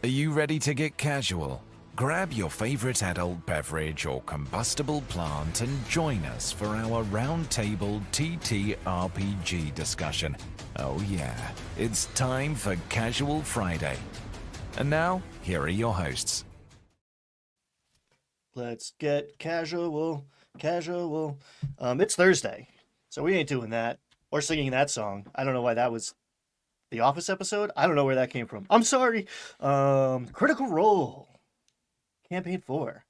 Are you ready to get casual? Grab your favorite adult beverage or combustible plant and join us for our roundtable TTRPG discussion. Oh yeah, it's time for Casual Friday. And now, here are your hosts. Let's get casual, casual. It's Thursday, so we ain't doing that or singing that song. I don't know why that was the Office episode. I don't know where that came from. I'm sorry. Critical Role, Campaign 4,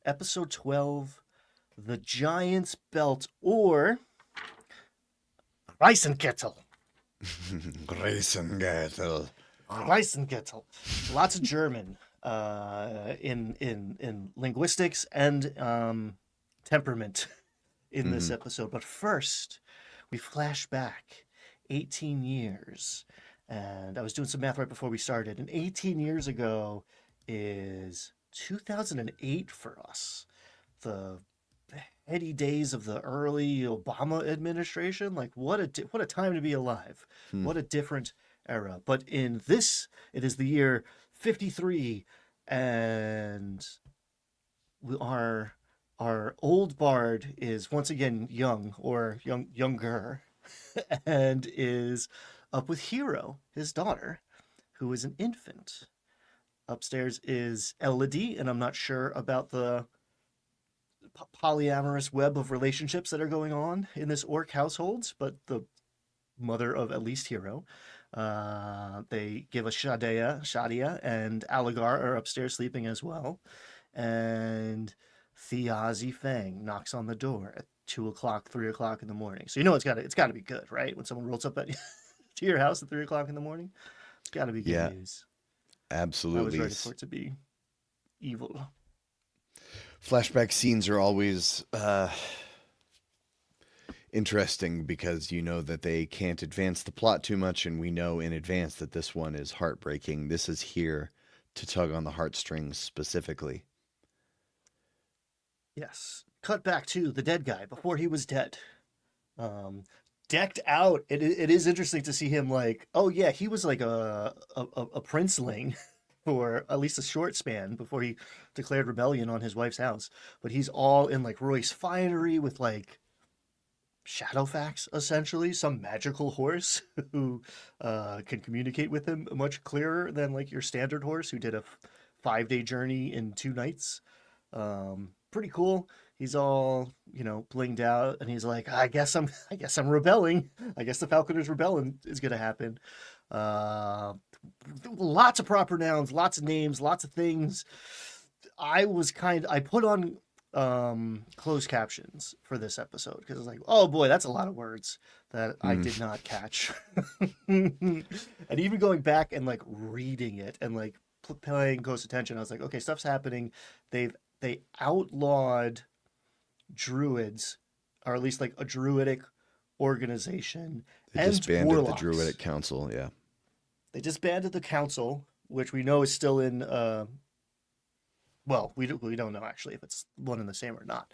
Episode 12, The Giant's Belt, or Riesingürtle. Riesingürtle. Riesingürtle. Lots of German in linguistics and temperament in this episode. But first, we flash back 18 years. And I was doing some math right before we started. And 18 years ago is 2008 for us. The heady days of the early Obama administration. Like, what a time to be alive. What a different era. But in this, it is the year 53, and our old bard is once again young or younger, and is up with Hero, his daughter, who is an infant. Upstairs is Elodie, and I'm not sure about the polyamorous web of relationships that are going on in this orc household, but the mother of at least Hero. They give us Shadia, and Aligar are upstairs sleeping as well. And Thiazi Fang knocks on the door at 2 o'clock, 3 o'clock in the morning. So you know it's gotta be good, right? When someone rolls up at to your house at 3 o'clock in the morning, it's gotta be good Yeah, news. I was absolutely. ready for it to be evil. Flashback scenes are always interesting because you know that they can't advance the plot too much, and we know in advance that this one is heartbreaking. This is here to tug on the heartstrings specifically. Yes. Cut back to the dead guy before he was dead. Um, Decked out. It is interesting to see him like, oh yeah, he was like a princeling for at least a short span before he declared rebellion on his wife's house. But he's all in like Royce finery with like Shadowfax, essentially, some magical horse who can communicate with him much clearer than like your standard horse who did a 5-day journey in 2 nights. Pretty cool. He's all, blinged out, and he's like, I guess I'm rebelling. I guess the Falconer's Rebellion is gonna happen. Uh, Lots of proper nouns, lots of names, lots of things. I put on closed captions for this episode because I was like, oh boy, that's a lot of words that I Mm, did not catch. And even going back and like reading it and like paying close attention, I was like, okay, stuff's happening. They outlawed druids, or at least like a druidic organization, they and disbanded the warlocks. Druidic Council, yeah. They disbanded the council, which we know is still in. Well, we don't know actually if it's one and the same or not.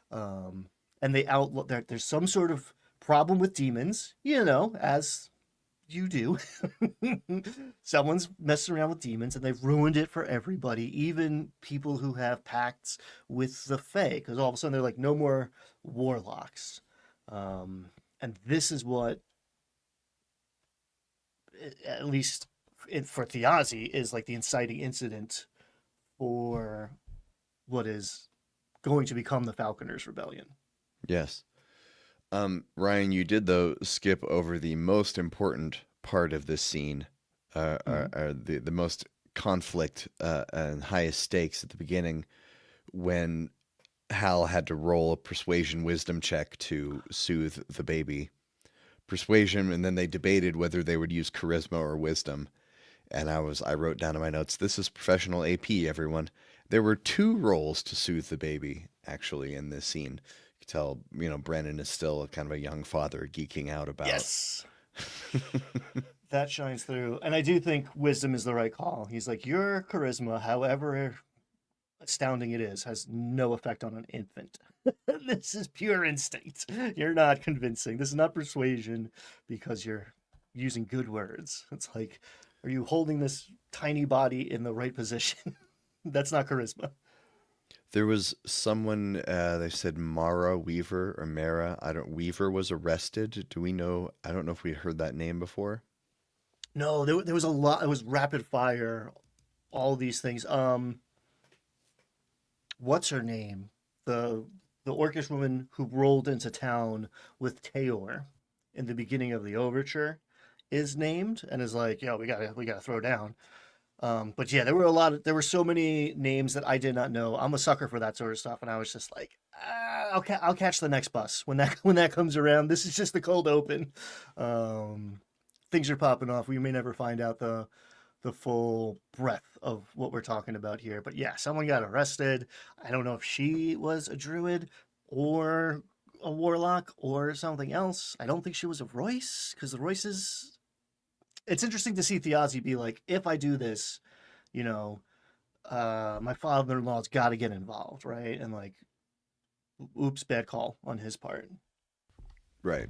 And they outlaw there's some sort of problem with demons, as you do. Someone's messing around with demons, and they've ruined it for everybody, even people who have pacts with the Fae. Because all of a sudden they're like, no more warlocks. And this is what, at least for Thiazi, is like the inciting incident for what is going to become the Falconer's Rebellion. Yes. Ryan, you did though skip over the most important part of this scene, Mm-hmm. the most conflict and highest stakes at the beginning, when Hal had to roll a persuasion wisdom check to soothe the baby. Persuasion, and then they debated whether they would use charisma or wisdom. And I wrote down in my notes, this is professional AP, everyone. There were two rolls to soothe the baby, actually, in this scene. You can tell, Brennan is still kind of a young father geeking out about. Yes, that shines through. And I do think wisdom is the right call. He's like, your charisma, however astounding it is, has no effect on an infant. This is pure instinct. You're not convincing. This is not persuasion because you're using good words. It's like, are you holding this tiny body in the right position. That's not charisma. There was someone, they said Mara Weaver or Mara. Weaver was arrested. Do we know? I don't know if we heard that name before. No, there was a lot. It was rapid fire. All these things. What's her name? The the orcish woman who rolled into town with Taor in the beginning of the overture is named and is like, yeah, we gotta throw down. But yeah, there were so many names that I did not know. I'm a sucker for that sort of stuff, and I was just like, I'll catch the next bus when that comes around. This is just the cold open. Um, Things are popping off. We may never find out the full breadth of what we're talking about here. But yeah, someone got arrested. I don't know if she was a druid or a warlock or something else. I don't think she was a Royce because the Royces. It's interesting to see Thiazi be like, if I do this, you know, my father-in-law's got to get involved, right? And like, oops, bad call on his part. Right.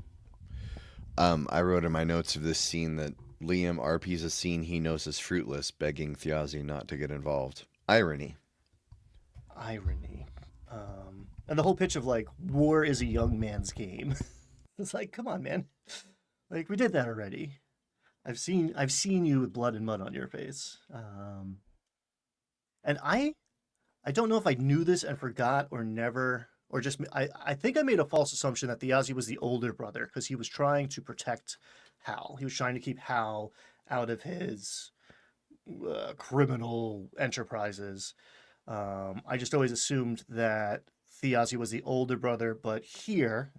I wrote in my notes of this scene that Liam RPs a scene he knows is fruitless, begging Thiazi not to get involved. Irony. Irony. And the whole pitch of like, war is a young man's game. It's like, come on, man. Like we did that already. I've seen you with blood and mud on your face. And I don't know if I knew this and forgot or never or just I think I made a false assumption that Thiazi was the older brother because he was trying to protect Hal. He was trying to keep Hal out of his criminal enterprises. I just always assumed that Thiazi was the older brother, but here,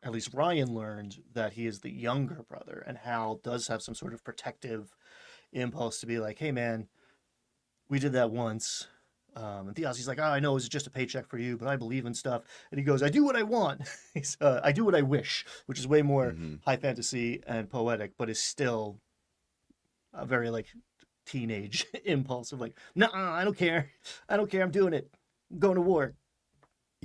at least Ryan learned that he is the younger brother, and Hal does have some sort of protective impulse to be like, "Hey, man, we did that once." And Thiazi's like, "Oh, I know it was just a paycheck for you, but I believe in stuff." And he goes, "I do what I want." I do what I wish, which is way more Hmm. high fantasy and poetic, but is still a very like teenage impulse of like, "No, I don't care. I don't care. I'm doing it. I'm going to war."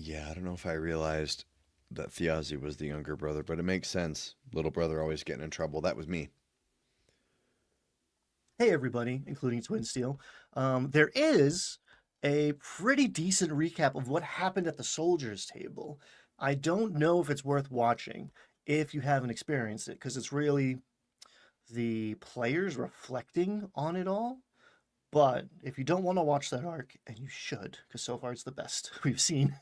Yeah, I don't know if I realized that Thiazi was the younger brother, but it makes sense. Little brother always getting in trouble. That was me. Hey, everybody, including Twin Steel. There is a pretty decent recap of what happened at the soldiers' table. I don't know if it's worth watching if you haven't experienced it, because it's really the players reflecting on it all. But if you don't want to watch that arc, and you should, because so far it's the best we've seen,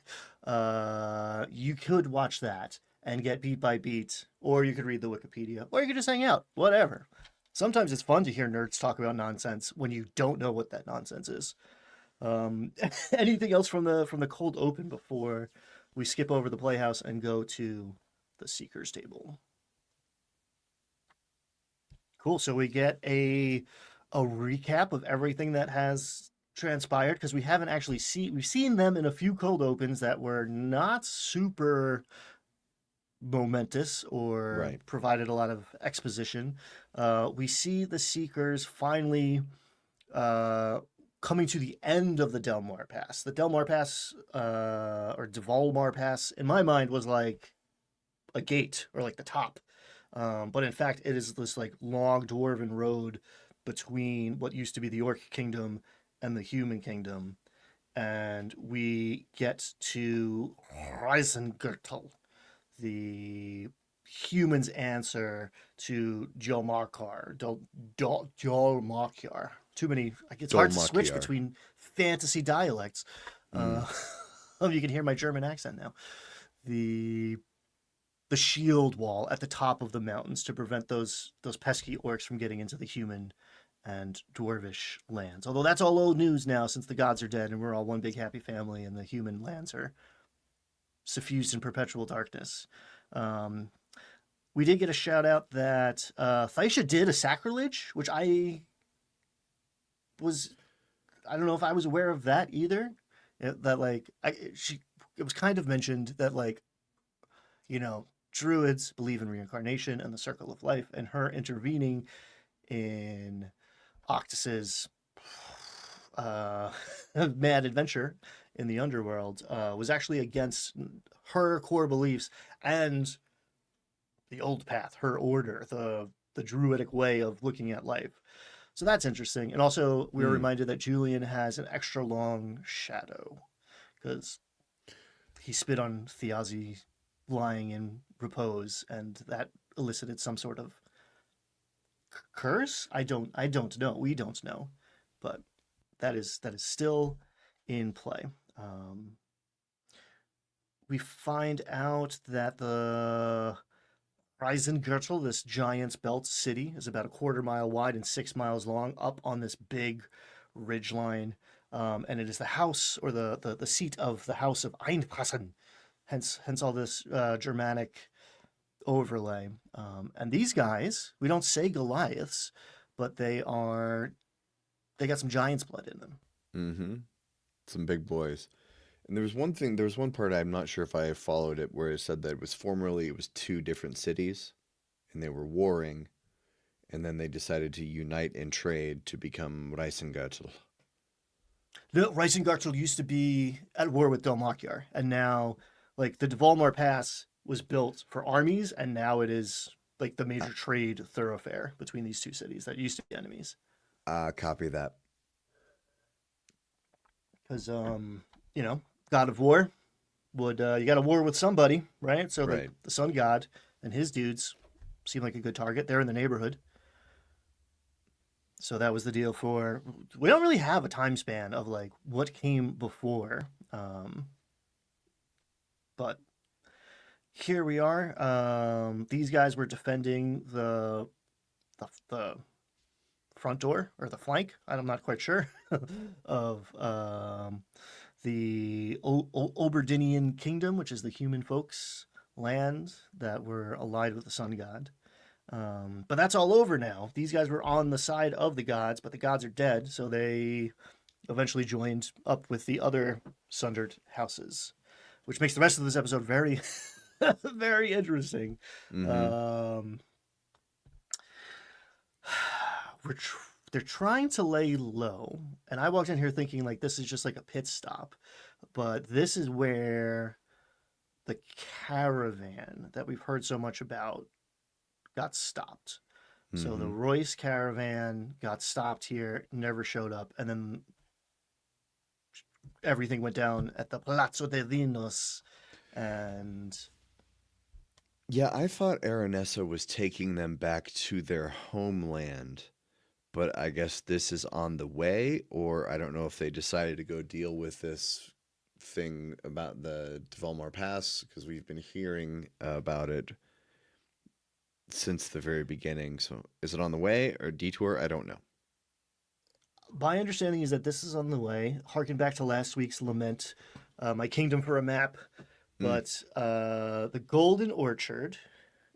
you could watch that and get beat by beat, or you could read the Wikipedia, or you could just hang out, whatever. Sometimes it's fun to hear nerds talk about nonsense when you don't know what that nonsense is. Um, Anything else from the cold open before we skip over the playhouse and go to the Seeker's table? Cool. So we get a recap of everything that has transpired because we haven't actually we've seen them in a few cold opens that were not super momentous or Right. provided a lot of exposition. We see the Seekers finally uh, coming to the end of the Delmar Pass. The Delmar Pass or Devolmar Pass, in my mind, was like a gate or like the top. But in fact, it is this like long dwarven road between what used to be the Orc Kingdom and the Human Kingdom. And we get to Riesingürtle, the humans' answer to Jolmarkar. Too many. Like, it's hard to switch Dolmakiar. between fantasy dialects. Mm. Uh, oh, you can hear my German accent now. The the shield wall at the top of the mountains to prevent those pesky orcs from getting into the human and dwarvish lands. Although that's all old news now since the gods are dead and we're all one big happy family and the human lands are suffused in perpetual darkness. Um, we did get a shout out that Thaisha did a sacrilege, which was I don't know if I was aware of that either. That like it was kind of mentioned that like you know druids believe in reincarnation and the circle of life, and her intervening in Octus's uh, mad adventure in the underworld was actually against her core beliefs and the old path, her order, the druidic way of looking at life. So that's interesting. And also, we were Hmm. reminded that Julian has an extra long shadow because he spit on Thiazi lying in repose, and that elicited some sort of curse. I don't know. We don't know, but that is still in play. Um, we find out that the Riesingürtle, this giant's belt city, is about a quarter mile wide and 6 miles long, up on this big ridge line. And it is the house or the seat of the house of Einpassen, hence all this Germanic overlay. And these guys, we don't say Goliaths, but they got some giant's blood in them. Mm-hmm. Some big boys. And there was one part I'm not sure if I followed it where it said that it was two different cities and they were warring and then they decided to unite and trade to become Riesengürtel. The Riesingürtel used to be at war with Dalmakyar, and now, like, the Dvalmar Pass was built for armies, and now it is like the major trade thoroughfare between these two cities that used to be enemies. Copy that. Because, God of War would you got a war with somebody, right? So Right. the Sun God and his dudes seem like a good target. They're in the neighborhood. So that was the deal for. We don't really have a time span of like what came before, but here we are. These guys were defending the front door or the flank. I'm not quite sure of the Oberdinian kingdom, which is the human folks' land that were allied with the sun god. But that's all over now. These guys were on the side of the gods, but the gods are dead, so they eventually joined up with the other sundered houses, which makes the rest of this episode very, very interesting. Mm-hmm. Um, they're trying to lay low, and I walked in here thinking like this is just like a pit stop, but this is where the caravan that we've heard so much about got stopped. So the Mm-hmm. Royce caravan got stopped here, never showed up, and then everything went down at the Palazzo de Vinos, and Yeah, I thought Aranessa was taking them back to their homeland, but I guess this is on the way, or I don't know if they decided to go deal with this thing about the Dvalmar Pass because we've been hearing about it since the very beginning. So is it on the way or detour? I don't know. my understanding is that this is on the way. Harken back to last week's lament, my kingdom for a map. Mm, But the Golden Orchard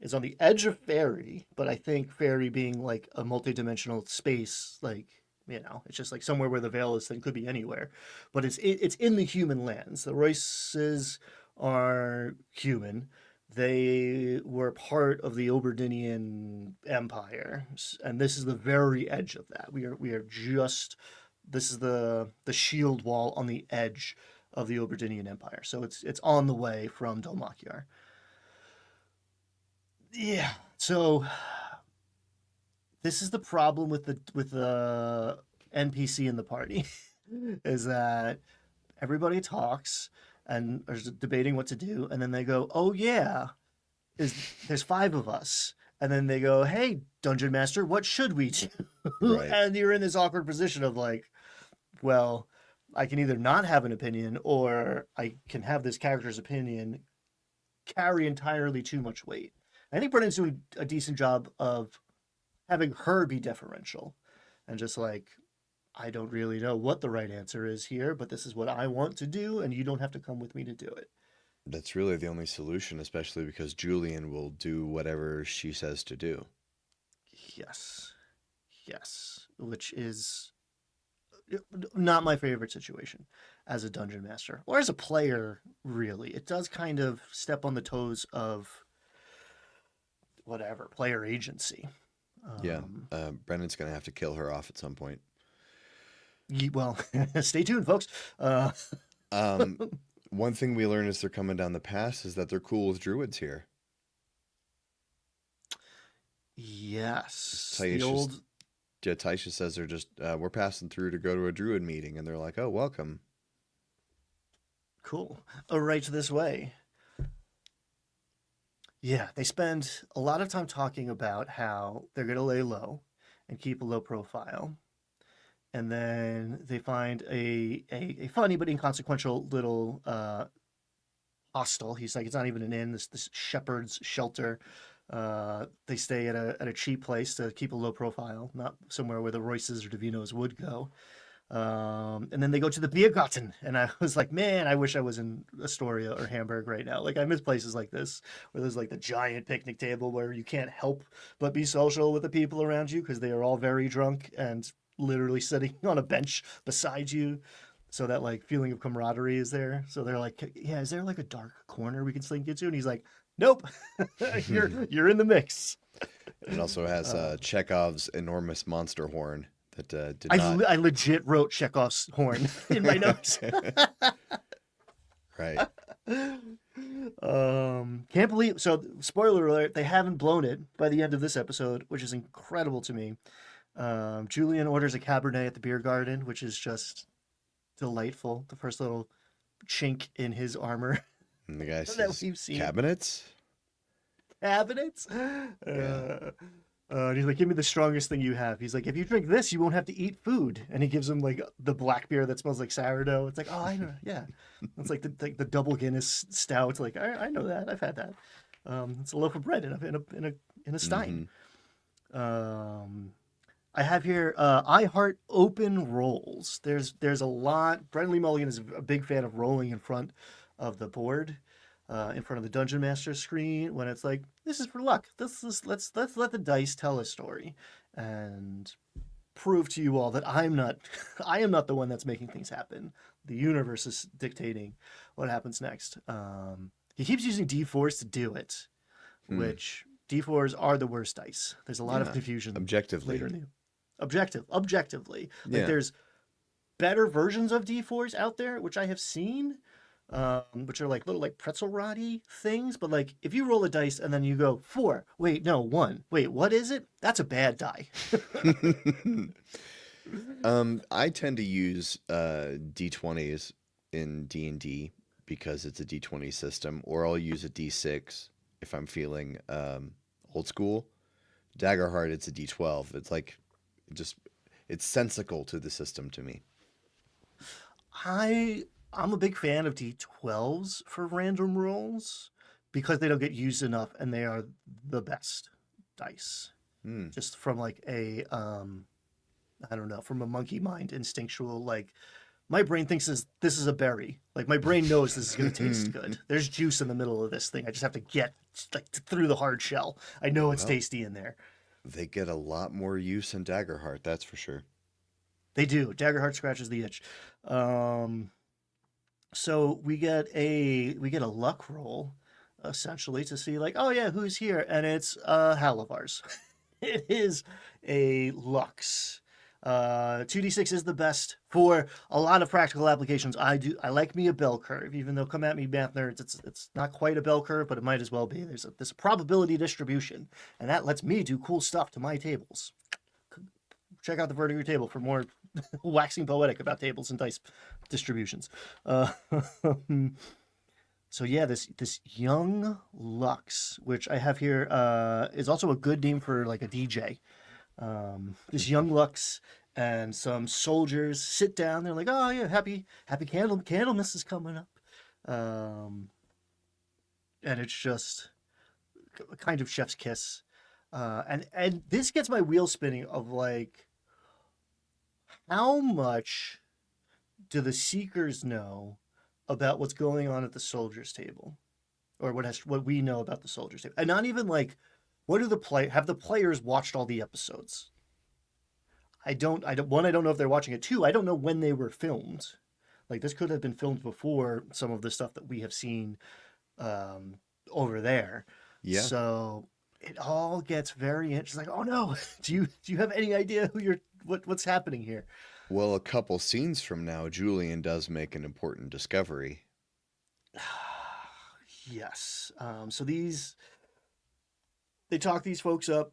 is on the edge of Fairy, but I think Fairy being like a multi-dimensional space, like it's just like somewhere where the veil is, then could be anywhere. But it's in the human lands. The Royces are human. They were part of the Oberdinian Empire, and this is the very edge of that. We are just this is the shield wall on the edge of the Oberdinian Empire. So it's on the way from Dalmakyar. Yeah. So this is the problem with the NPC in the party is that everybody talks and is debating what to do, and then they go, "Oh yeah, is there's five of us." And then they go, "Hey, dungeon master, what should we do?" right. And you're in this awkward position of like, well, I can either not have an opinion or I can have this character's opinion carry entirely too much weight. I think Brennan's doing a decent job of having her be deferential and just like, I don't really know what the right answer is here, but this is what I want to do, and you don't have to come with me to do it. That's really the only solution, especially because Julian will do whatever she says to do. Yes. Yes. Which is not my favorite situation as a dungeon master or as a player, really. It does kind of step on the toes of whatever player agency. Yeah, Um, Brennan's gonna have to kill her off at some point. well, stay tuned, folks. Uh, Um, one thing we learn as they're coming down the pass is that they're cool with druids here. yes, the Taisha's old Taisha says they're just we're passing through to go to a druid meeting, and they're like, "Oh, welcome." Cool. Oh, right this way. Yeah, they spend a lot of time talking about how they're going to lay low and keep a low profile. And then they find a funny but inconsequential little hostel. He's like, it's not even an inn, this shepherd's shelter. They stay at a cheap place to keep a low profile, not somewhere where the Royces or Davinos would go. And then they go to the Biergarten, and I was like, man, I wish I was in Astoria or Hamburg right now. Like I miss places like this where there's like the giant picnic table where you can't help but be social with the people around you because they are all very drunk and literally sitting on a bench beside you. So that like feeling of camaraderie is there. So they're like, yeah, is there like a dark corner we can slink into? And he's like, nope, you're in the mix. It also has Chekhov's enormous monster horn that did I, not. I legit wrote Chekhov's horn in my notes. Right. Can't believe, so spoiler alert, they haven't blown it by the end of this episode, which is incredible to me. Julian orders a Cabernet at the beer garden, which is just delightful. The first little chink in his armor And the guy that says, we've seen. "Cabinets." Cabinets. Yeah. And he's like, give me the strongest thing you have. He's like, if you drink this, you won't have to eat food. And he gives him like the black beer that smells like sourdough. It's like, oh, I know, yeah. It's like the double Guinness stout. Like, I know that. I've had that. It's a loaf of bread in a stein. I have here I heart open rolls. There's a lot. Brendan Lee Mulligan is a big fan of rolling in front of the board, in front of the Dungeon Master screen when it's like, this is for luck. Let's let the dice tell a story and prove to you all that I'm not I am not the one that's making things happen. The universe is dictating what happens next. He keeps using D4s to do it, which D4s are the worst dice. There's a lot of confusion Objectively. later in the objectively. Like Yeah. there's better versions of D4s out there, which I have seen, which are like little like pretzel roddy things. But like if you roll a dice and then you go 4, wait, no, 1, wait, what is it? That's a bad die. I tend to use D20s in D&D because it's a D20 system, or I'll use a D6 if I'm feeling old school. Daggerheart, it's a D12. It's like it's sensical to the system to me. I'm a big fan of D12s for random rolls because they don't get used enough and they are the best dice. Just from like a I don't know, from a monkey mind instinctual, like my brain thinks this is a berry. Like my brain knows this is going to taste good. There's juice in the middle of this thing. I just have to get like through the hard shell. I know it's tasty in there. They get a lot more use in Daggerheart, that's for sure. They do. Daggerheart scratches the itch. So we get a luck roll, essentially, to see like, oh yeah, who's here? And it's Halivars. It is a Lux. 2d6 is the best for a lot of practical applications. I like me a bell curve, even though come at me math nerds, it's not quite a bell curve, but it might as well be. There's a probability distribution, and that lets me do cool stuff to my tables. Check out the Vertigo table for more waxing poetic about tables and dice distributions. So yeah, this young Lux, which I have here, is also a good name for like a DJ. This young Lux and some soldiers sit down. They're like, "Oh yeah, happy Candlemas is coming up," and it's just a kind of chef's kiss. And this gets my wheel spinning of like, how much do the Seekers know about what's going on at the soldiers' table, or what we know about the soldiers' table, and not even like, what do have the players watched all the episodes? I don't know if they're watching it. 2, I don't know when they were filmed. Like this could have been filmed before some of the stuff that we have seen over there. Yeah. So it all gets very interesting. Like, oh no, do you have any idea what's happening here? Well, a couple scenes from now, Julian does make an important discovery. Yes. So they talk these folks up.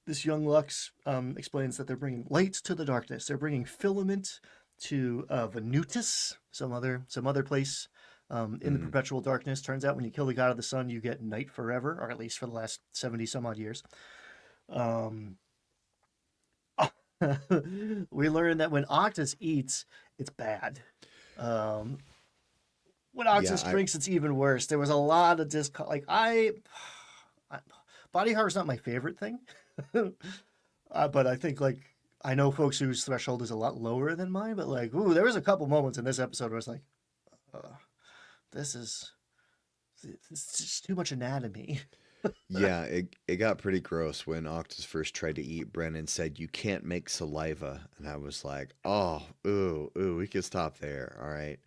this young Lux explains that they're bringing light to the darkness. They're bringing filament to Venutis, some other place in the Mm. perpetual darkness. Turns out when you kill the god of the sun, you get night forever, or at least for the last 70 some odd years. Um, we learn that when Octus eats, it's bad. Um, when Yeah, Octus drinks, it's even worse. There was a lot of like body horror is not my favorite thing, but I think like I know folks whose threshold is a lot lower than mine. But like, ooh, there was a couple moments in this episode where I was like, uh, this is it's just too much anatomy. yeah, it got pretty gross when Octus first tried to eat. Brennan said, "You can't make saliva," and I was like, "Oh, ooh, we could stop there, all right."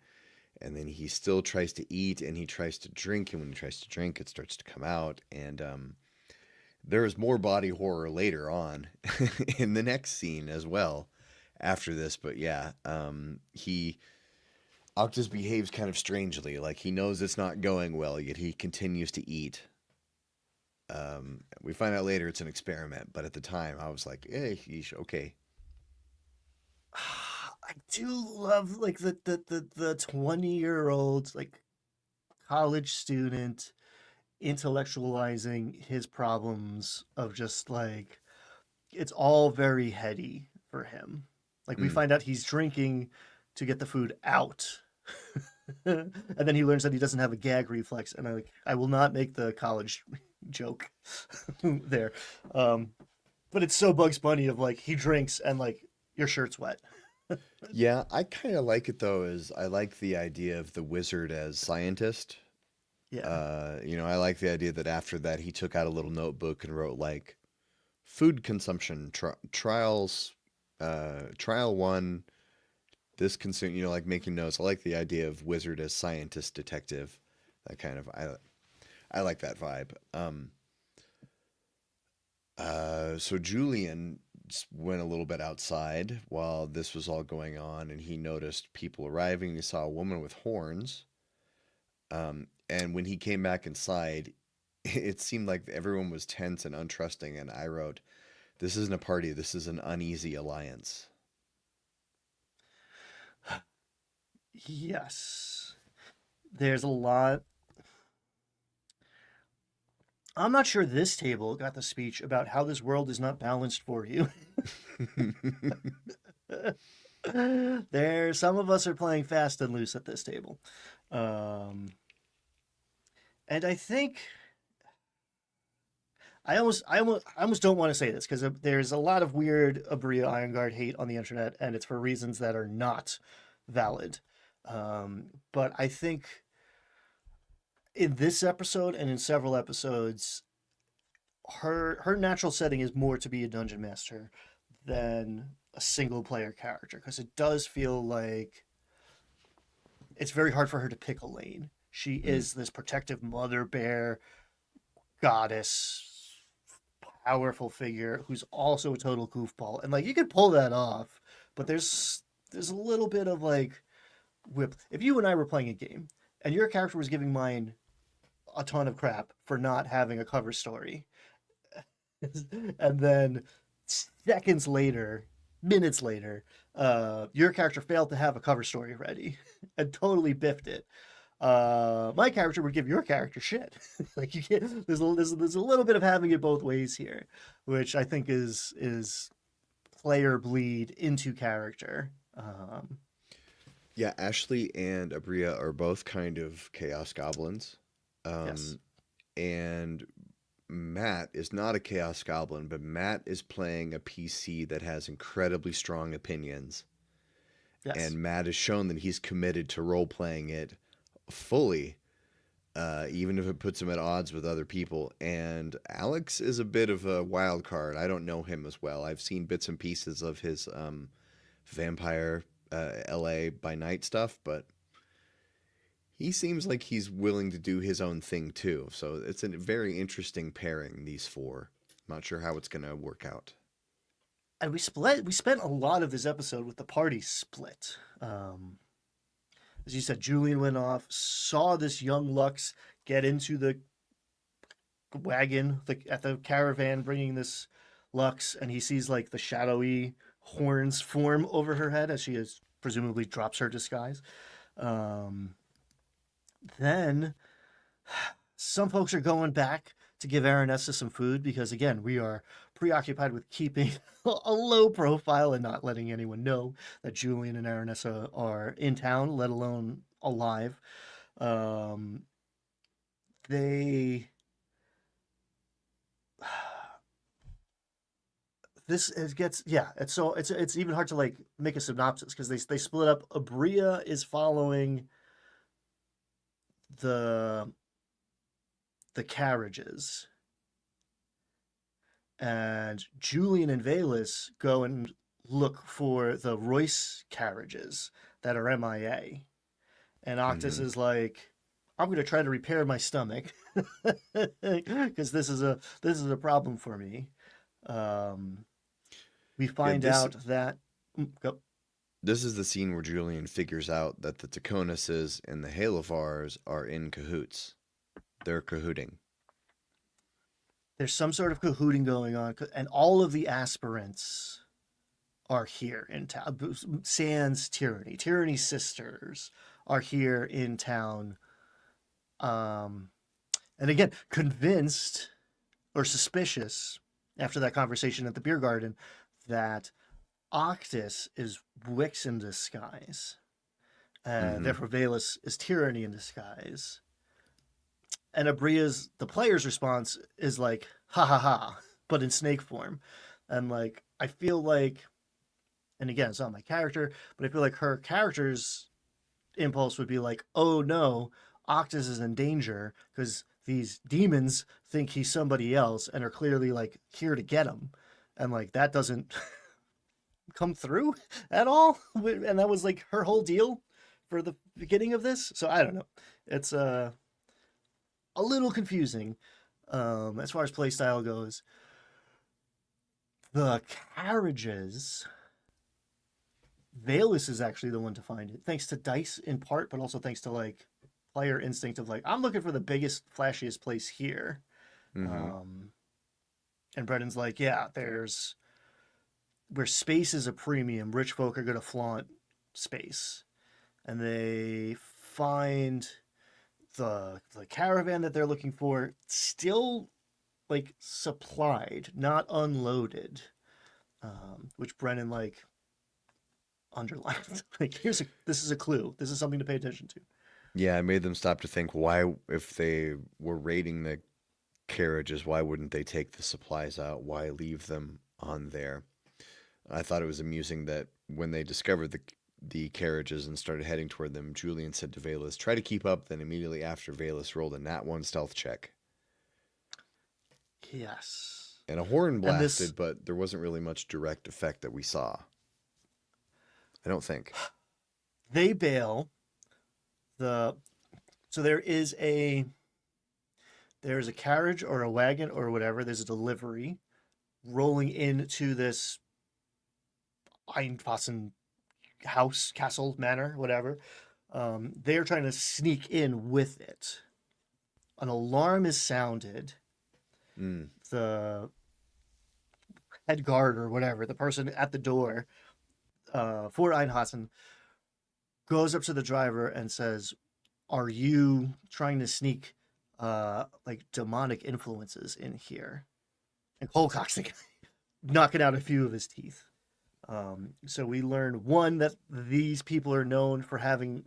And then he still tries to eat and he tries to drink, and when he tries to drink, it starts to come out. And there's more body horror later on in the next scene as well after this. But yeah, he Octus behaves kind of strangely, like he knows it's not going well, yet he continues to eat. We find out later it's an experiment, but at the time I was like, "Hey, okay." I do love like the 20-year-old like college student intellectualizing his problems of just like it's all very heady for him. Like we Mm. find out he's drinking to get the food out. And then he learns that he doesn't have a gag reflex, and I will not make the college joke there. Um, but it's so Bugs Bunny of like he drinks and like your shirt's wet. Yeah, I kind of like it though, as I like the idea of the wizard as scientist. Yeah. I like the idea that after that he took out a little notebook and wrote like food consumption trials, trial one, this consume, like making notes. I like the idea of wizard as scientist detective. That kind of I like that vibe. So Julian went a little bit outside while this was all going on, and he noticed people arriving. He saw a woman with horns. And when he came back inside, it seemed like everyone was tense and untrusting. And I wrote, "This isn't a party. This is an uneasy alliance." Yes. There's a lot. I'm not sure this table got the speech about how this world is not balanced for you. Some of us are playing fast and loose at this table. Um, and I think I almost don't want to say this because there's a lot of weird Abria Ironguard hate on the internet, and it's for reasons that are not valid. But I think in this episode and in several episodes, her natural setting is more to be a dungeon master than a single player character because it does feel like it's very hard for her to pick a lane. She Mm. is this protective mother bear goddess, powerful figure who's also a total goofball, and like you could pull that off, but there's a little bit of like whip. If you and I were playing a game and your character was giving mine a ton of crap for not having a cover story, and then seconds later, minutes later, your character failed to have a cover story ready and totally biffed it. My character would give your character shit. Like you can't. There's a little bit of having it both ways here, which I think is player bleed into character. Yeah, Ashley and Abria are both kind of chaos goblins. Yes. Um, and Matt is not a chaos goblin, but Matt is playing a PC that has incredibly strong opinions. Yes. And Matt has shown that he's committed to role playing it fully, even if it puts him at odds with other people. And Alex is a bit of a wild card. I don't know him as well. I've seen bits and pieces of his vampire LA by night stuff, but he seems like he's willing to do his own thing too. So it's a very interesting pairing, these four. Not sure how it's going to work out. And we spent a lot of this episode with the party split. As you said, Julian went off, saw this young Lux get into the wagon at the caravan, bringing this Lux, and he sees like the shadowy horns form over her head as she is presumably drops her disguise. Um, then some folks are going back to give Aranessa some food because, again, we are preoccupied with keeping a low profile and not letting anyone know that Julian and Aranessa are in town, let alone alive. Um, they this it gets yeah it's even hard to like make a synopsis because they split up. Abria is following the carriages, and Julian and Valus go and look for the Royce carriages that are MIA. And Octus Hmm. is like, I'm gonna try to repair my stomach because this is a problem for me. Um, we Yeah, find this out that go. this is the scene where Julian figures out that the Taconuses and the Halivars are in cahoots. They're cahooting. There's some sort of cahooting going on, and all of the aspirants are here in town. Sans Tyranny, Tyranny's sisters are here in town. Um, and again, convinced or suspicious after that conversation at the beer garden that Octus is Wix in disguise, and Hmm. therefore Valus is Tyranny in disguise. And Abria's the player's response is like ha ha ha, but in snake form, and like I feel like, and again it's not my character, but I feel like her character's impulse would be like, oh no, Octus is in danger because these demons think he's somebody else and are clearly like here to get him, and like that doesn't come through at all. And that was like her whole deal for the beginning of this. So I don't know. It's a little confusing as far as playstyle goes. The carriages. Valus is actually the one to find it, thanks to dice in part, but also thanks to like player instinct of like I'm looking for the biggest, flashiest place here. Hmm. Um, and Brendan's like, yeah, there's where space is a premium. Rich folk are gonna flaunt space, and they find the caravan that they're looking for still like supplied, not unloaded. Which Brennan like underlined. Like this is a clue. This is something to pay attention to. Yeah, I made them stop to think why, if they were raiding the carriages, why wouldn't they take the supplies out? Why leave them on there? I thought it was amusing that when they discovered the carriages and started heading toward them, Julian said to Valus, "Try to keep up." Then immediately after, Valus rolled a nat one stealth check, Yes. and a horn And this blasted, but there wasn't really much direct effect that we saw. I don't think. they bail the so there's a carriage or a wagon or whatever, there's a delivery rolling into this Einfassen house, castle, manor, whatever. They're trying to sneak in with it. An alarm is sounded. Mm. The head guard or whatever, the person at the door for Einhassen, goes up to the driver and says, "Are you trying to sneak like demonic influences in here?" And Colcock's like, knocking out a few of his teeth. So we learn one that these people are known for having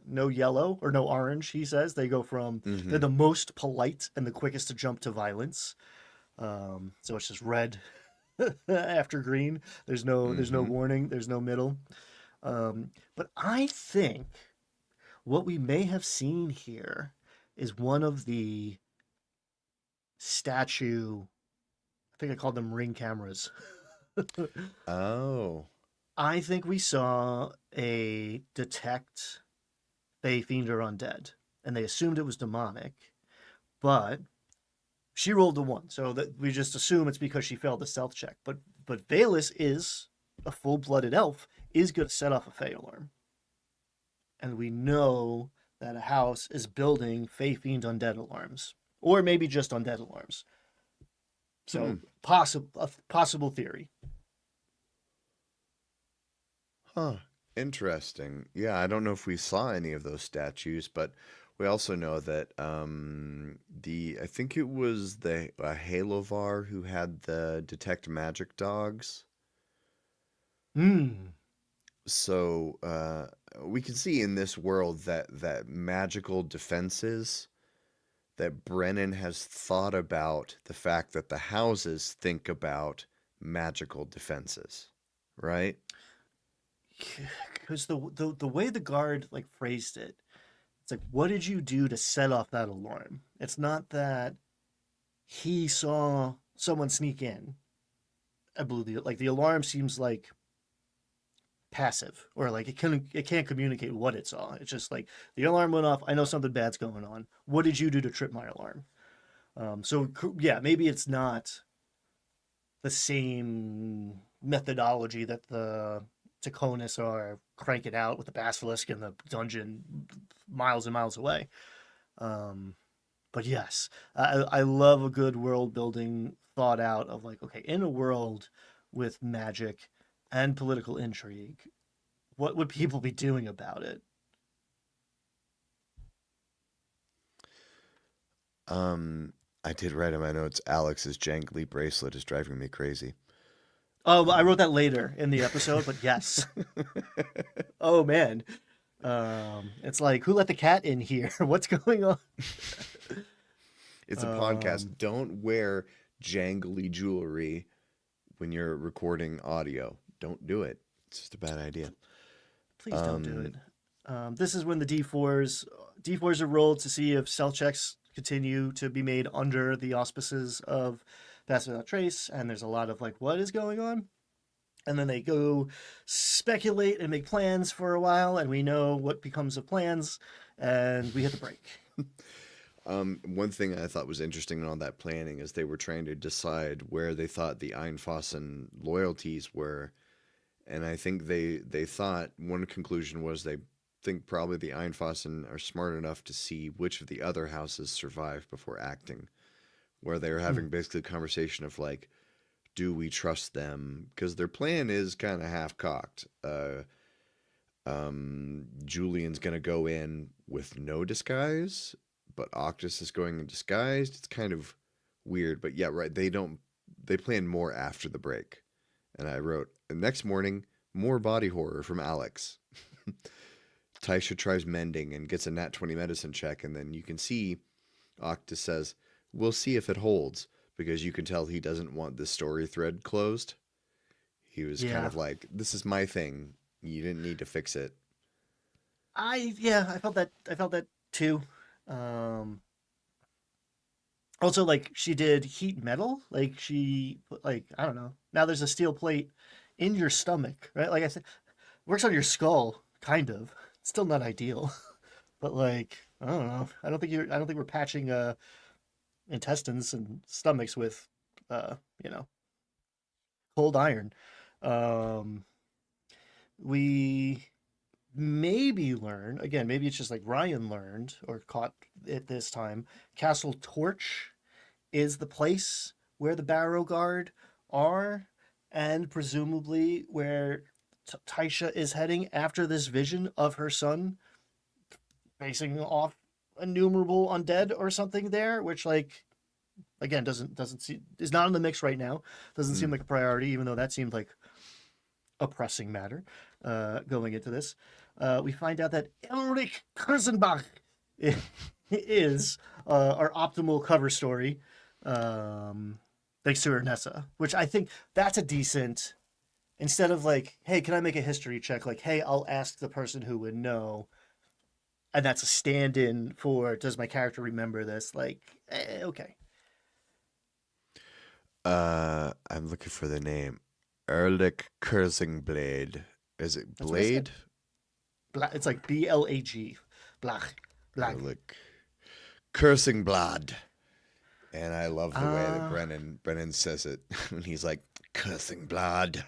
no yellow or no orange. He says they go from they're Hmm. the most polite and the quickest to jump to violence. So it's just red after green. There's no Hmm. warning. There's no middle. But I think what we may have seen here is one of the statue. I think I called them ring cameras. Oh. I think we saw a detect Fey Fiend or Undead, and they assumed it was demonic, but she rolled a one, so that we just assume it's because she failed the stealth check. But Valus is a full-blooded elf, is going to set off a Fey alarm, and we know that a house is building Fey Fiend Undead alarms, or maybe just Undead alarms. So possible theory. Huh. Interesting. Yeah, I don't know if we saw any of those statues, but we also know that the I think it was the Halovar who had the detect magic dogs. Hmm. So we can see in this world that magical defenses that Brennan has thought about the fact that the houses think about magical defenses, right? Because the way the guard like phrased it, it's like, what did you do to set off that alarm? It's not that he saw someone sneak in. I believe the alarm seems like passive, or like it can't communicate what it saw. It's just like the alarm went off. I know something bad's going on. What did you do to trip my alarm? So yeah, maybe it's not the same methodology that the Taconis are cranking out with the basilisk in the dungeon miles and miles away. Um, but yes, I love a good world building thought out of like, okay, in a world with magic and political intrigue, what would people be doing about it? I did write in my notes, Alex's jangly bracelet is driving me crazy. Oh, I wrote that later in the episode, but yes. Oh man. It's like, who let the cat in here? What's going on? It's a Um, podcast. Don't wear jangly jewelry when you're recording audio. Don't do it. It's just a bad idea. please don't do it. Um, This is when the D4s are rolled to see if cell checks continue to be made under the auspices of Pass Without Trace, and there's a lot of like, what is going on? And then they go speculate and make plans for a while, and we know what becomes of plans, and we hit the break. one thing I thought was interesting in all that planning is they were trying to decide where they thought the Einfassen loyalties were. And I think they thought one conclusion was they think probably the Einfassen are smart enough to see which of the other houses survive before acting. Where they were Hmm. having basically a conversation of like, do we trust them? Because their plan is kind of half cocked. Julian's gonna go in with no disguise, but Octus is going in disguised. It's kind of weird, but yeah, right. They plan more after the break. And I wrote, the next morning, more body horror from Alex. Taisha tries mending and gets a nat 20 medicine check, and then you can see Octus says, we'll see if it holds, because you can tell he doesn't want this story thread closed. He was kind Yeah, of like, this is my thing. You didn't need to fix it. I felt that. I felt that too. Um, Also, like she did heat metal. Like she put like I don't know. Now there's a steel plate in your stomach, right? Like I said, works on your skull, kind of. Still not ideal, but like I don't know. I don't think we're patching intestines and stomachs with uh you know cold iron. Um, we maybe learn again. Maybe it's just like Ryan learned or caught it this time. Castle Torch is the place where the Barrow Guard are, and presumably where Taisha is heading after this vision of her son facing off innumerable undead or something there, which like again doesn't seem is not in the mix right now. Doesn't seem Mm. like a priority, even though that seemed like a pressing matter going into this. We find out that Ulrich Kurzenbach is our optimal cover story, um, thanks to Ernessa, which I think that's a decent. Instead of like, hey, can I make a history check? Like, hey, I'll ask the person who would know, and that's a stand-in for does my character remember this? Like, okay, I'm looking for the name. Erlich Kurzingblade. Is it that's what I said. Blade? It's like BLAG, Blach, Blag. Erlich Kurzingblad. And I love the way that Uh, Brennan says it when he's like, Kurzingblad.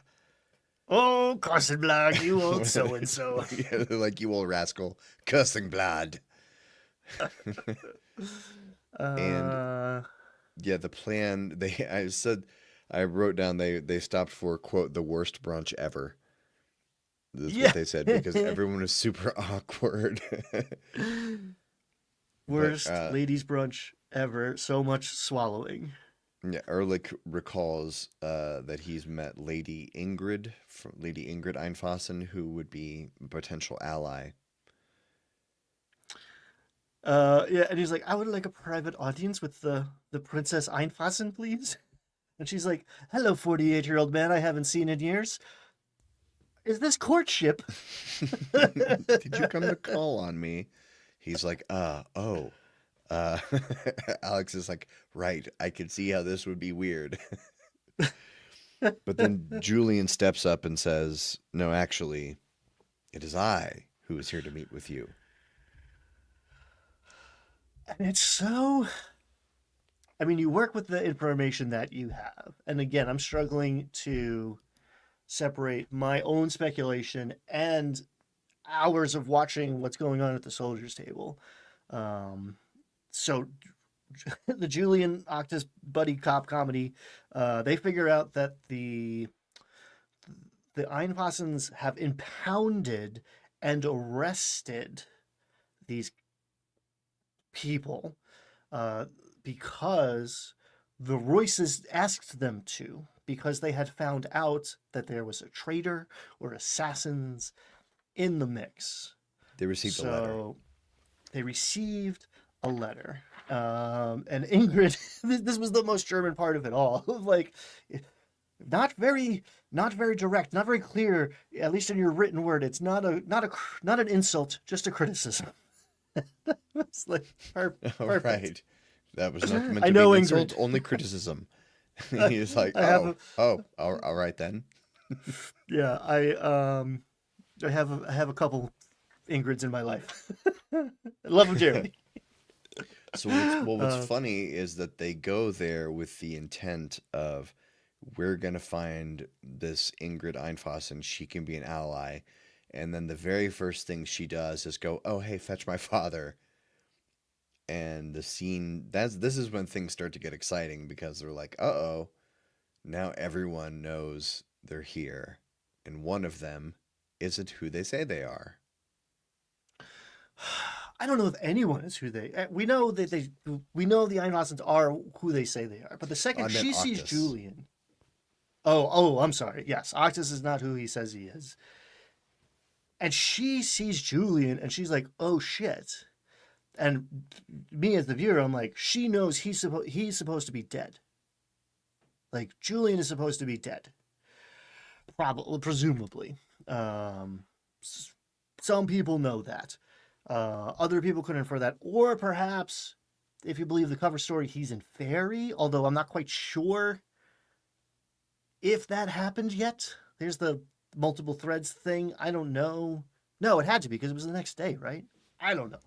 oh, Carson Blag, you old so and so. Yeah, like you old rascal. Kurzingblad. And Uh, Yeah, the plan. I wrote down they stopped for quote the worst brunch ever. Is what Yeah. they said because everyone was super awkward. But Worst ladies' brunch ever. So much swallowing. yeah, Ehrlich recalls that he's met Lady Ingrid Einfassen, who would be a potential ally. Yeah, and he's like, I would like a private audience with the Princess Einfassen, please. And she's like, hello, 48-year-old man I haven't seen in years. Is this courtship? Did you come to call on me? He's like, oh. Uh, Alex is like, right, I could see how this would be weird. But then Julian steps up and says, no, actually, it is I who is here to meet with you. And it's so. I mean, you work with the information that you have. And again, I'm struggling to separate my own speculation and hours of watching what's going on at the soldiers' table. Um, so the Julian Octus buddy cop comedy, they figure out that the Einfassens have impounded and arrested these people uh, because the Royces asked them to, because they had found out that there was a traitor or assassins in the mix. They received a letter. So they received a letter. And Ingrid, this was the most German part of it all. Like, not very direct, not very clear. At least in your written word, it's not an insult, just a criticism. It's like perfect. All right. That was not meant I to be know an Ingrid. insult, only criticism. He's like, I have all right then. yeah, I have a couple Ingrids in my life. I love them dearly. So what's funny is that they go there with the intent of we're gonna find this Ingrid Einfassen, she can be an ally, and then the very first thing she does is go, oh hey, fetch my father. And the scene this is when things start to get exciting because they're like, uh-oh, now everyone knows they're here, and one of them isn't who they say they are. I don't know if anyone is who they. We know that we know the Einhausens are who they say they are. But the I second meant she sees Octus. Julian, oh, I'm sorry. Yes, Octus is not who he says he is. And she sees Julian, and she's like, "Oh shit!" And me as the viewer, I'm like, she knows he's supposed to be dead. Like Julian is supposed to be dead, probably, presumably. Um, some people know that. Other people could infer that, or perhaps, if you believe the cover story, he's in Fairy. Although I'm not quite sure if that happened yet. There's the multiple threads thing. I don't know. No, it had to be because it was the next day, right? I don't know.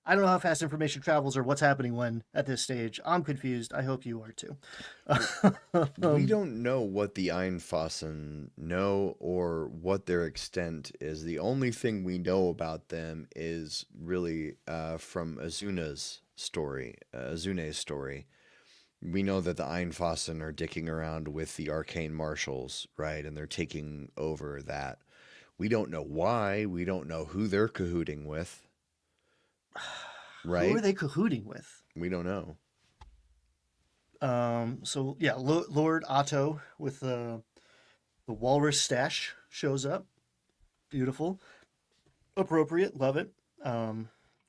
I don't know how fast information travels or what's happening when at this stage. I'm confused. I hope you are too. We don't know what the Einfassen know or what their extent is. The only thing we know about them is really from Azune's story. We know that the Einfassen are dicking around with the arcane marshals, right? And they're taking over that. We don't know why. We don't know who they're cahooting with, Who right? are they cahooting with? We don't know. So yeah, Lord Otto with the walrus stash shows up. Beautiful, appropriate, love it.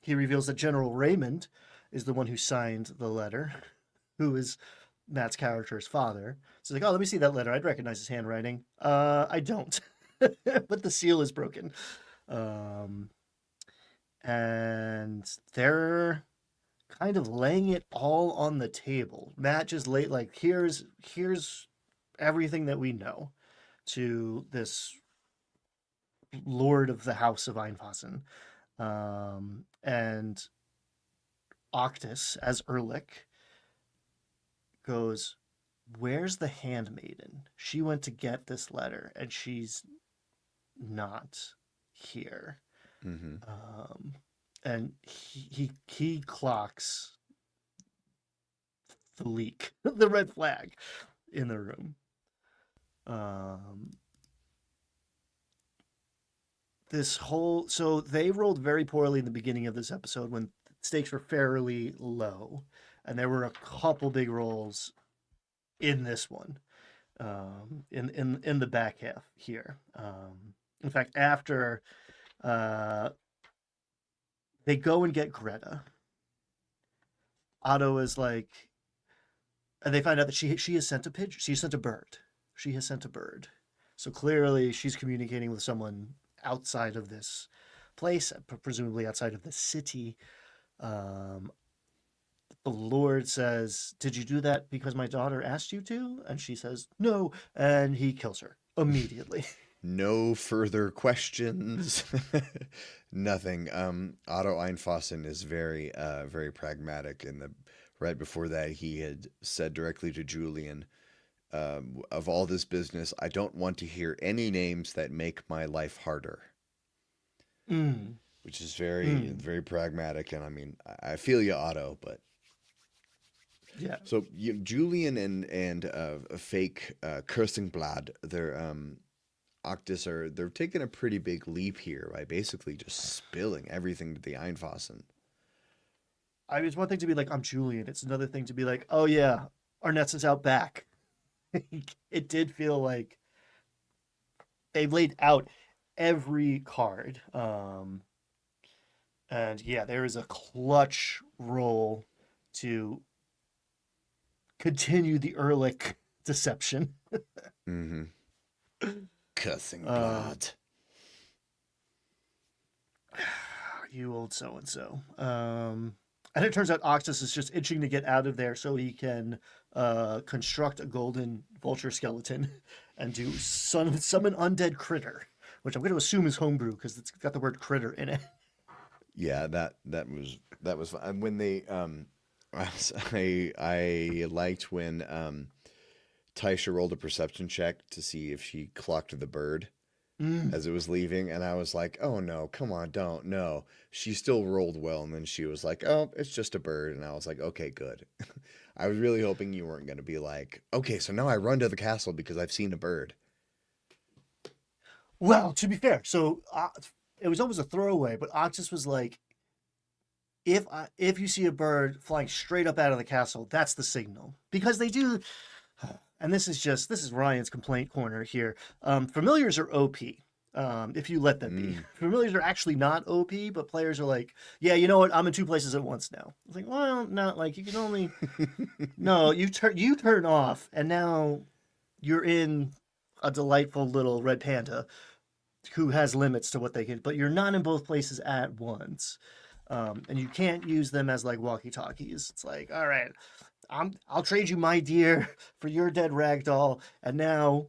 He reveals that General Raymond is the one who signed the letter, who is Matt's character's father. So he's like, oh, let me see that letter. I'd recognize his handwriting. I don't, but the seal is broken. Um, and they're kind of laying it all on the table. Matt just laid like here's everything that we know to this lord of the house of Einfassen. And Octus as Erlich goes, where's the handmaiden? She went to get this letter and she's not here. Mm-hmm. And he clocks the leak, the red flag in the room. Um, so they rolled very poorly in the beginning of this episode when stakes were fairly low, and there were a couple big rolls in this one, in the back half here. In fact, after uh, they go and get Greta, Otto is like, and they find out that she has sent a pigeon. She sent a bird. She has sent a bird. So clearly, she's communicating with someone outside of this place, presumably outside of the city. Um, the Lord says, "Did you do that because my daughter asked you to?" And she says, "No," and he kills her immediately. No further questions. Nothing. Otto Einfassen is very pragmatic. In the right before that, he had said directly to Julian, "Of all this business, I don't want to hear any names that make my life harder." Mm, Which is very mm, pragmatic. And I mean, I feel you, Otto, but yeah. so Julian and a fake Kirstenblad, they're Octus they're taking a pretty big leap here by basically just spilling everything to the Einfassen. I mean, it's one thing to be like, "I'm Julian." It's another thing to be like, "Oh yeah, Arnett's is out back." It did feel like they laid out every card. And yeah, there is a clutch roll to continue the Ehrlich deception. Mm-hmm. Cussing Um, blood. you old so and so. And it turns out Octus is just itching to get out of there so he can construct a golden vulture skeleton and do summon undead critter, which I'm going to assume is homebrew because it's got the word critter in it. Yeah, that was fun. And when they I liked when Taisha rolled a perception check to see if she clocked the bird Mm. as it was leaving, and I was like, "Oh no, come on, don't no." She still rolled well, and then she was like, "Oh, it's just a bird," and I was like, "Okay, good." I was really hoping you weren't going to be like, "Okay, so now I run to the castle because I've seen a bird." Well, to be fair, so it was almost a throwaway, but Octus was like, if you see a bird flying straight up out of the castle, that's the signal because they do. And this is Ryan's complaint corner here. Familiars are OP. If you let them be. Mm. Familiars are actually not OP, but players are like, yeah, you know what? I'm in two places at once now. It's like, well, not like you can only no, you turn off, and now you're in a delightful little red panda who has limits to what they can, but you're not in both places at once. And you can't use them as like walkie talkies. It's like, all right, I'll trade you my deer for your dead ragdoll, and now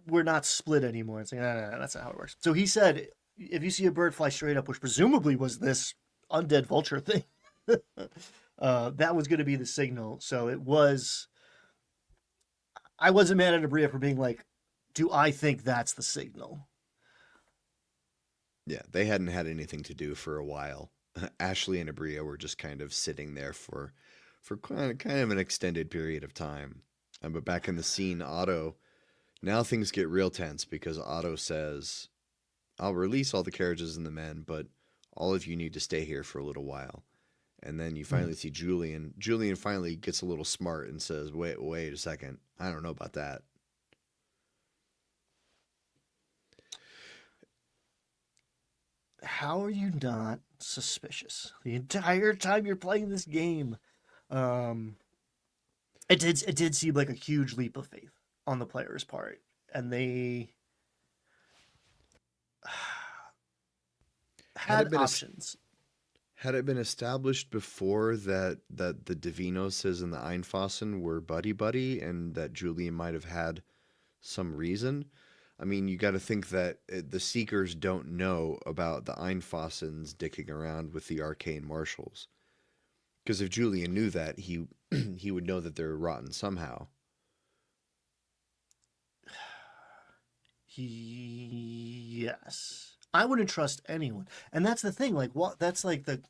we're not split anymore. It's like, no, that's not how it works. So he said, if you see a bird fly straight up, which presumably was this undead vulture thing, that was going to be the signal. So it was. I wasn't mad at Abria for being like, do I think that's the signal? Yeah, they hadn't had anything to do for a while. Ashley and Abria were just kind of sitting there for kind of an extended period of time. But back in the scene, Otto, now things get real tense because Otto says, "I'll release all the carriages and the men, but all of you need to stay here for a little while." And then you finally see Julian. Julian finally gets a little smart and says, "Wait a second. I don't know about that." How are you not suspicious the entire time you're playing this game? Um, it did seem like a huge leap of faith on the player's part, and they Had it had been options. had it been established before that the Divinoses and the Einfassen were buddy buddy, and that Julian might have had some reason? I mean, you got to think that the Seekers don't know about the Einfassens dicking around with the arcane marshals. Because if Julian knew that, he he would know that they're rotten somehow. Yes, I wouldn't trust anyone. And that's the thing, like what that's like the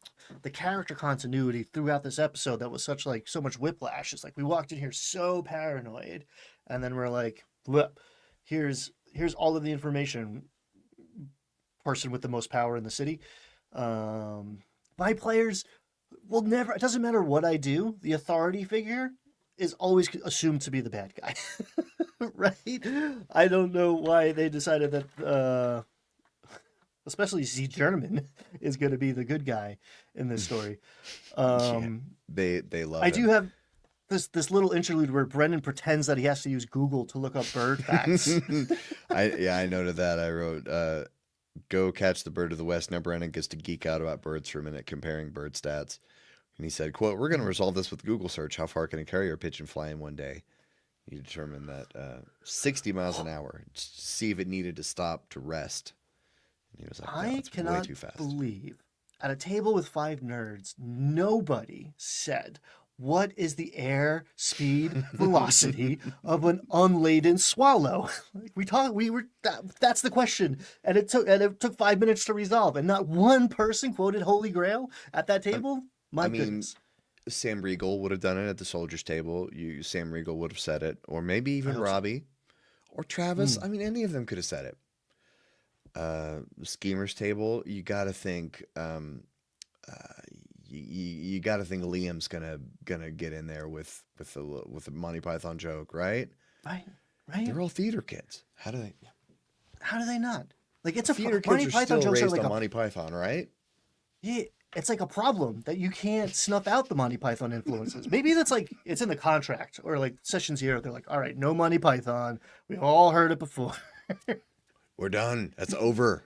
character continuity throughout this episode that was such like so much whiplash. It's like we walked in here so paranoid, and then we're like, look, here's all of the information, person with the most power in the city. My players will never, it doesn't matter what I do, the authority figure is always assumed to be the bad guy. Right? I don't know why they decided that especially Z German is going to be the good guy in this story. Yeah, they love I him. do have this little interlude where Brendan pretends that he has to use Google to look up bird facts. I noted that. I wrote, "Go catch the bird of the west." Now Brennan gets to geek out about birds for a minute, comparing bird stats. And he said, "Quote: We're going to resolve this with Google search. How far can a carrier pigeon fly in one day?" He determined that 60 miles an hour. See if it needed to stop to rest. And he was like, "No, I it's way cannot too fast." believe at a table with 5 nerds, nobody said, what is the air speed velocity of an unladen swallow? That's the question. And it took 5 minutes to resolve. And not one person quoted Holy Grail at that table. My I mean, goodness. Sam Riegel would have done it at the soldiers' table. Sam Riegel would have said it, or maybe I even hope so. Robbie or Travis. Hmm. I mean, any of them could have said it. Schemers table, you got to think. You got to think Liam's gonna get in there with the Monty Python joke, right? Right. Right. They're all theater kids. How do they? How do they not? Like it's a Theater Monty kids are Python still jokes are raised like on a Monty Python, right? yeah, it's like a problem that you can't snuff out the Monty Python influences. Maybe that's like it's in the contract or like session 0. They're like, all right, no Monty Python. We've all heard it before. We're done. That's over.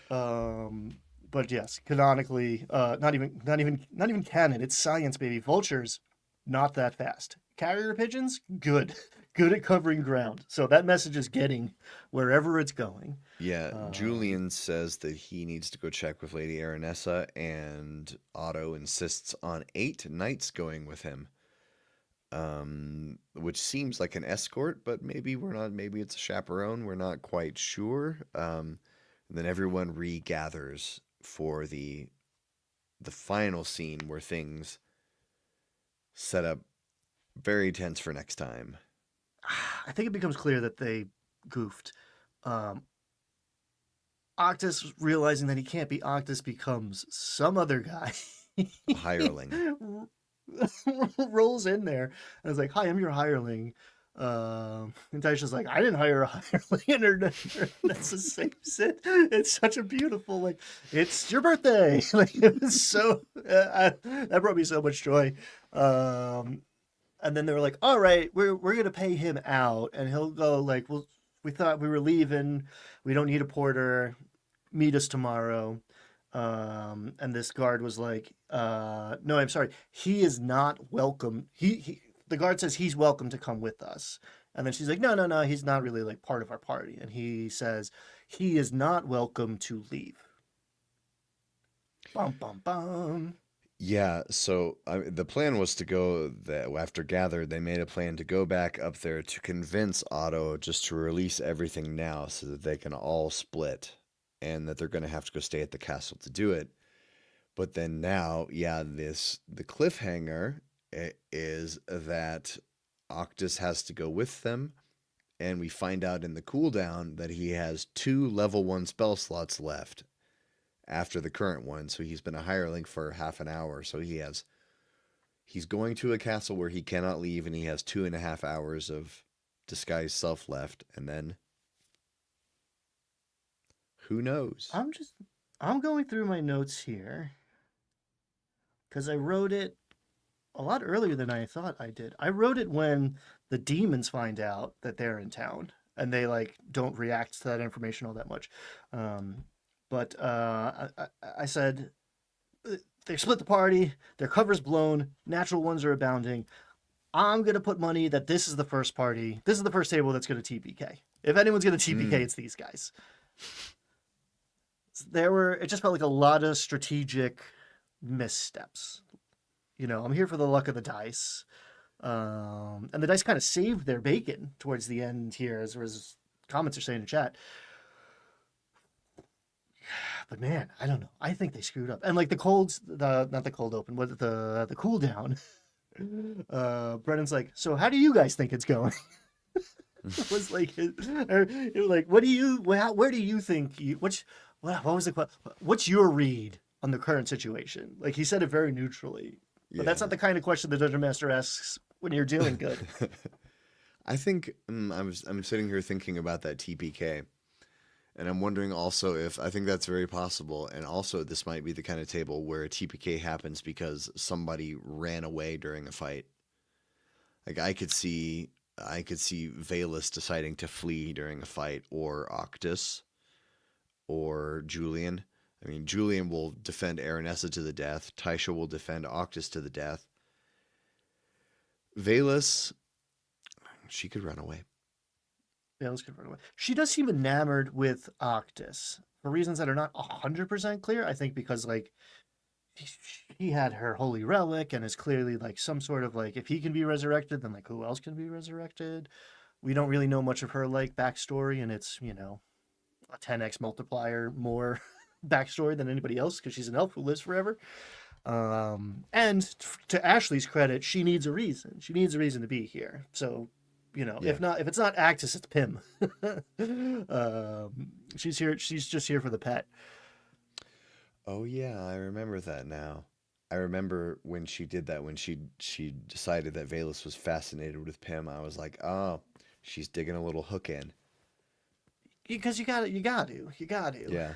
But yes, canonically, not even canon. It's science, baby. Vultures, not that fast. Carrier pigeons, good, good at covering ground. So that message is getting wherever it's going. Yeah, Um, Julian says that he needs to go check with Lady Aranessa, and Otto insists on 8 knights going with him. Which seems like an escort, but maybe we're not. Maybe it's a chaperone. We're not quite sure. And then everyone regathers for the final scene where things set up very tense for next time. I think it becomes clear that they goofed. Um, Octus realizing that he can't be Octus becomes some other guy. Hireling. Rolls in there and is like, "Hi, I'm your hireling." And Taisha's like, "I didn't hire a hireling," and that's the same sit. It's such a beautiful like, "It's your birthday." Like it was so that brought me so much joy. And then they were like, "All right, we're gonna pay him out," and he'll go like, "Well, we thought we were leaving. We don't need a porter. Meet us tomorrow." And this guard was like, "No, I'm sorry. He is not welcome. The guard says he's welcome to come with us." And then she's like, "No, no, no. He's not really like part of our party." And he says, "He is not welcome to leave." Bum bum bum. Yeah, so the plan was to go that after Gather, they made a plan to go back up there to convince Otto just to release everything now so that they can all split, and that they're going to have to go stay at the castle to do it. But then now, yeah, the cliffhanger is that Octus has to go with them, and we find out in the cooldown that he has 2 level 1 spell slots left after the current one. So he's been a hireling for half an hour. So he's going to a castle where he cannot leave, and he has 2.5 hours of disguised self left, and then who knows? I'm going through my notes here because I wrote it a lot earlier than I thought I did. I wrote it when the demons find out that they're in town and they like don't react to that information all that much. But I said they split the party, their cover's blown, natural ones are abounding. I'm gonna put money that this is the first party. This is the first table that's gonna TPK. If anyone's gonna TPK, it's these guys. It just felt like a lot of strategic missteps. You know, I'm here for the luck of the dice. And the dice kind of saved their bacon towards the end here, as comments are saying in chat. But man, I don't know. I think they screwed up. And like the colds, the not the cold open, but the cool down. Brennan's like, so how do you guys think it's going? It was like, it was like, what do you, where do you think you, what was the question? What's your read on the current situation? Like he said it very neutrally, but that's Yeah. not the kind of question the Dungeon Master asks when you're doing good. I think I'm sitting here thinking about that TPK, and I'm wondering also if I think that's very possible, and also this might be the kind of table where a TPK happens because somebody ran away during a fight. Like I could see Valus deciding to flee during a fight, or Octus, or Julian. I mean, Julian will defend Aranessa to the death. Taisha will defend Octus to the death. Valus, she could run away. Bales could run away. She does seem enamored with Octus for reasons that are not 100% clear. I think because like he had her holy relic and is clearly like some sort of like if he can be resurrected, then like who else can be resurrected? We don't really know much of her like backstory, and it's a 10x multiplier more backstory than anybody else because she's an elf who lives forever. And to Ashley's credit, she needs a reason. She needs a reason to be here. So, Yeah. if it's not Actus, it's Pym. She's here. She's just here for the pet. Oh yeah, I remember that now. I remember when she did that, when she decided that Valus was fascinated with Pym. I was like, oh, she's digging a little hook in. Because you got to. Yeah.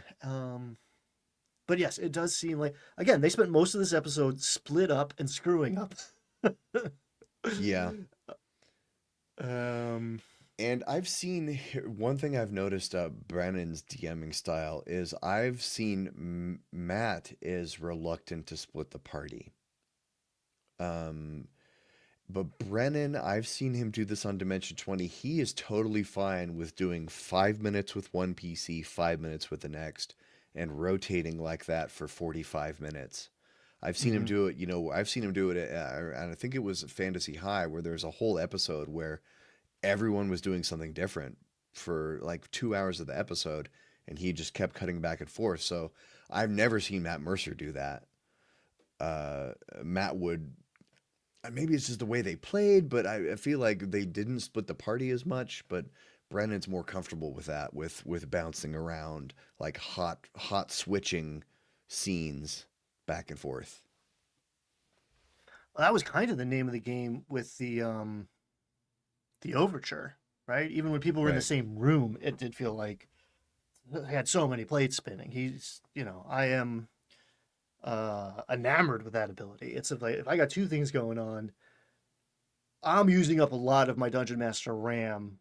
But yes, it does seem like again they spent most of this episode split up and screwing up. Yeah. Um, And I've seen one thing I've noticed Brennan's DMing style is I've seen Matt is reluctant to split the party. Um, but Brennan, I've seen him do this on Dimension 20. He is totally fine with doing 5 minutes with one PC, 5 minutes with the next, and rotating like that for 45 minutes. I've seen him do it, I've seen him do it, and I think it was Fantasy High, where there's a whole episode where everyone was doing something different for like 2 hours of the episode, and he just kept cutting back and forth. So I've never seen Matt Mercer do that. Matt would, maybe it's just the way they played, but I feel like they didn't split the party as much. But Brennan's more comfortable with that, with bouncing around, like hot switching scenes back and forth. well, that was kind of the name of the game with the overture, right? Even when people were in the Right. same room, it did feel like they had so many plates spinning. I am enamored with that ability. It's like if I got two things going on, I'm using up a lot of my Dungeon Master RAM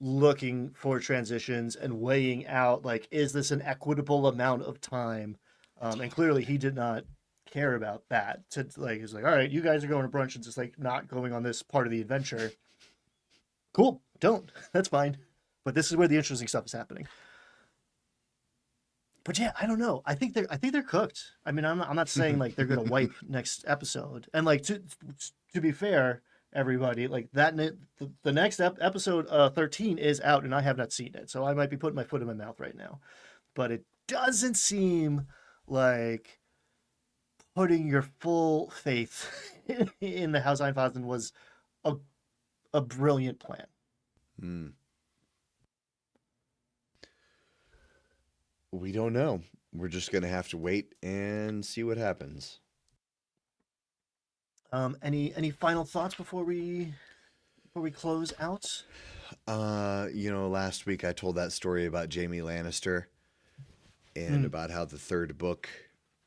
looking for transitions and weighing out like, is this an equitable amount of time? And clearly he did not care about that. To like, he's like, all right, you guys are going to brunch and just like not going on this part of the adventure. Cool, don't. That's fine. But this is where the interesting stuff is happening. But yeah, I don't know. I think they're cooked. I mean, I'm not saying like they're gonna wipe next episode. And like to be fair, everybody, like the next episode 13 is out, and I have not seen it, so I might be putting my foot in my mouth right now. But it doesn't seem like putting your full faith in the House Einfaden was a brilliant plan. Hmm. We don't know. We're just gonna have to wait and see what happens. Any final thoughts before we close out? Last week I told that story about Jaime Lannister and about how the third book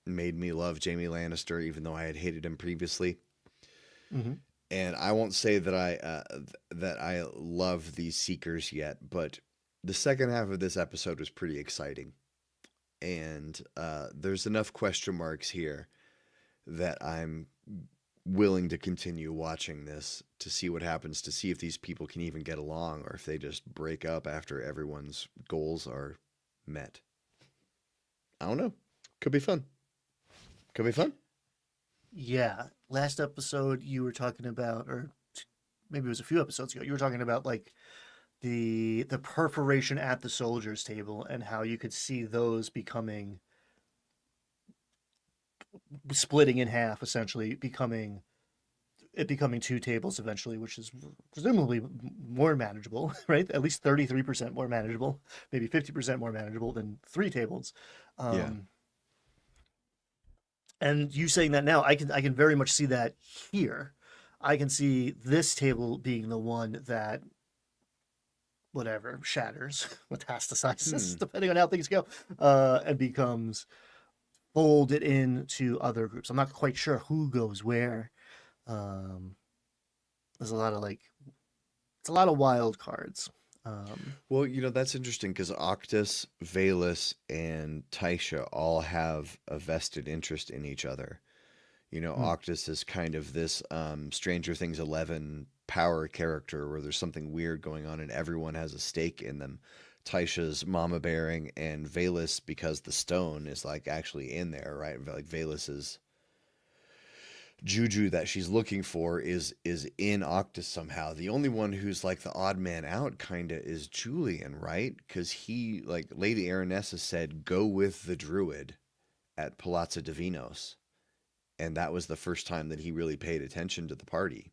made me love Jaime Lannister, even though I had hated him previously. Mm-hmm. And I won't say that I love these Seekers yet, but the second half of this episode was pretty exciting. And there's enough question marks here that I'm willing to continue watching this to see what happens, to see if these people can even get along or if they just break up after everyone's goals are met. I don't know. Could be fun. Could be fun. Yeah. Last episode you were talking about, or maybe it was a few episodes ago, you were talking about like the perforation at the soldiers' table and how you could see those splitting in half, essentially becoming two tables eventually, which is presumably more manageable, right? At least 33% more manageable, maybe 50% more manageable than three tables. Yeah. And you saying that now, I can very much see that here. I can see this table being the one that whatever shatters, metastasizes, depending on how things go, and becomes folded into other groups. I'm not quite sure who goes where. Um, there's a lot of it's a lot of wild cards. Well, that's interesting because Octus, Valus, and Taisha all have a vested interest in each other. hmm, Octus is kind of this Stranger Things 11 power character where there's something weird going on and everyone has a stake in them. Taisha's mama bearing and Valus because the stone is like actually in there, right? Like Valus's juju that she's looking for is in Octus somehow. The only one who's like the odd man out kinda is Julian, right? Because he like Lady Aranessa said, go with the druid at Palazzo Divinos. And that was the first time that he really paid attention to the party.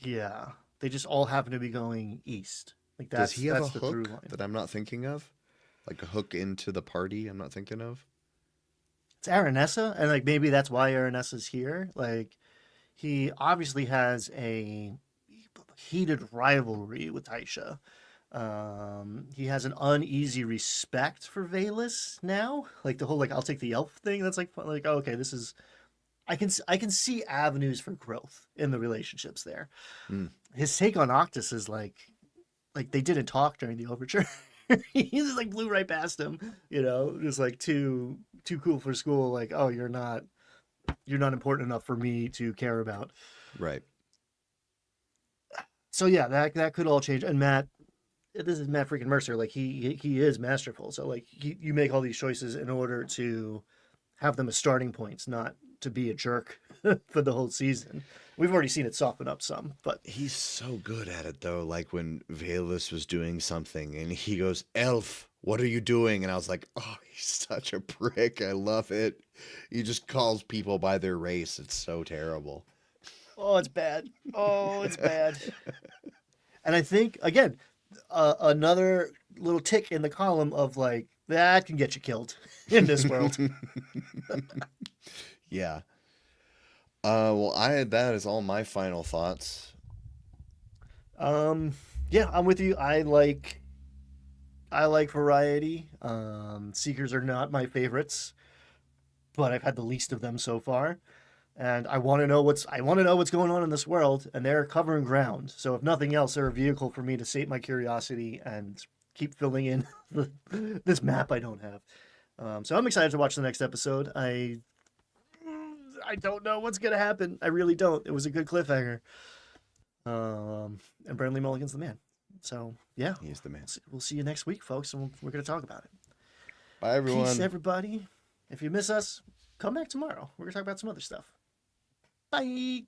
yeah, they just all happen to be going east. Like Does he have a that's the through hook line. that I'm not thinking of? Like a hook into the party I'm not thinking of? It's Aranessa, and like maybe that's why Aranessa's here. Like he obviously has a heated rivalry with Taisha. He has an uneasy respect for Valus now. Like the whole I'll take the elf thing. That's like oh, okay, this is I can see avenues for growth in the relationships there. Mm, His take on Octus is like they didn't talk during the overture. He just like blew right past him, just like too cool for school. Like, oh, you're not important enough for me to care about. right. So yeah, that could all change. And Matt, this is Matt freaking Mercer. Like he is masterful. So like you make all these choices in order to have them as starting points, not to be a jerk for the whole season. We've already seen it soften up some, but He's so good at it though. Like when Valus was doing something and he goes, Elf, what are you doing? And I was like, oh, he's such a prick. I love it. He just calls people by their race. It's so terrible. oh, it's bad. Oh, it's bad. And I think again, another little tick in the column of like that can get you killed in this world. Yeah. Well, that is all my final thoughts. Um, yeah, I'm with you. I like variety. Seekers are not my favorites, but I've had the least of them so far. And I want to know what's going on in this world, and they're covering ground. So if nothing else, they're a vehicle for me to sate my curiosity and keep filling in this map I don't have. So I'm excited to watch the next episode. I don't know what's gonna happen. I really don't. It was a good cliffhanger. And Brandley Mulligan's the man. So yeah, He's the man. we'll see you next week, folks, and we're gonna talk about it. Bye, everyone. Peace, everybody. If you miss us, come back tomorrow. We're gonna talk about some other stuff. Bye.